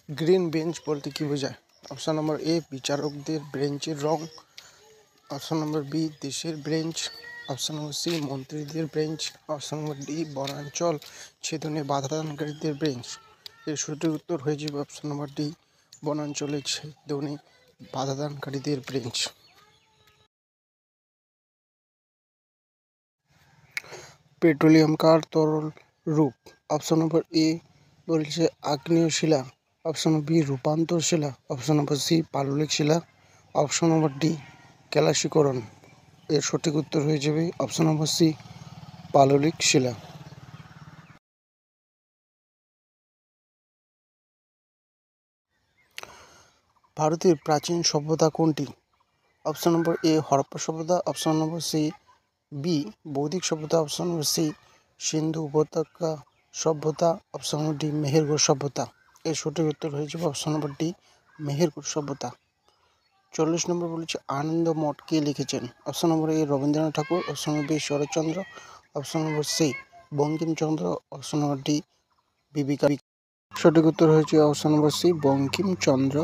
Green bench বলতে কি বোঝায়? অপশন নম্বর এ বিচারকদের বেঞ্চের রং, অপশন নম্বর বি দেশের বেঞ্চ, অপশন নম্বর সি মন্ত্রীদের বেঞ্চ, অপশন নম্বর ডি বনাঞ্চল ছেদনে বাধাদানকারীদের বেঞ্চ। এর সঠিক উত্তর হয়ে যাবে অপশন নম্বর ডি বনাঞ্চলে ছেদনে বাধাদানকারীদের বেঞ্চ। পেট্রোলিয়াম কার তরল রূপ? অপশন নম্বর এ বলছে আগ্নেয় শিলা, অপশন নম্বর বি রূপান্তর শিলা, অপশন নম্বর সি পাললিক শিলা, অপশন নম্বর ডি ক্যালাসীকরণ। এর সঠিক উত্তর হয়ে যাবে অপশন নম্বর সি পাললিক শিলা। ভারতের প্রাচীন সভ্যতা কোনটি? অপশন নম্বর এ হরপ্পা সভ্যতা, অপশন নম্বর সি বি বৌদ্ধিক সভ্যতা, অপশন নম্বর সি সিন্ধু উপত্যকা সভ্যতা, অপশন নম্বর ডি মেহেরগড় সভ্যতা। এর সঠিক উত্তর হয়ে যাবে অপশন নম্বর ডি মেহেরগড় সভ্যতা। 40 নম্বর বলেছে আনন্দ মঠ কে লিখেছেন? Option number A Rabindranath Thakur, option number B Saratchandra, option number C Bankimchandra, option number D Vivekananda. সঠিক উত্তর হয়েছে অপশন নম্বর সি বঙ্কিমচন্দ্র।